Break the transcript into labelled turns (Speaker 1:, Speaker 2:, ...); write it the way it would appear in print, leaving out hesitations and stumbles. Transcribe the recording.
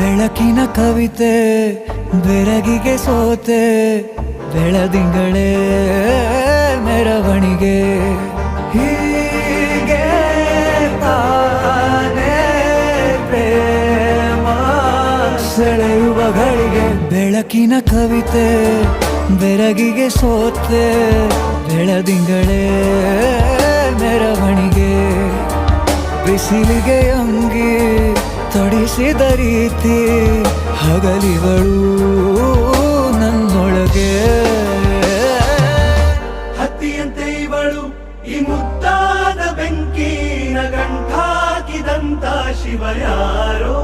Speaker 1: ಬೆಳಕಿನ ಕವಿತೆ ಬೆರಗಿಗೆ ಸೋತೆ ಬೆಳದಿಂಗಳೇ ಮೆರವಣಿಗೆ ಹೀಗೆ ತಾನೇ ಪ್ರೇಮ ಸೆಳೆಯುವ ಗಳಿಗೆ ಬೆಳಕಿನ ಕವಿತೆ ಬೆರಗಿಗೆ ಸೋತೆ ಬೆಳದಿಂಗಳೇ ಮೆರವಣಿಗೆ ಬಿಸಿಲಿಗೆ ಅಂಗಿ ತೊಡಿಸಿದ ರೀತಿ ಹಗಲಿಗಳು ನನ್ನೊಳಗೆ
Speaker 2: ಹತ್ತಿಯಂತೆ ಇವಳು ಈ ಮುದ್ದಾದ ಬೆಂಕಿನ ಗಂಟಾಕಿದಂತ ಶಿವ ಯಾರೋ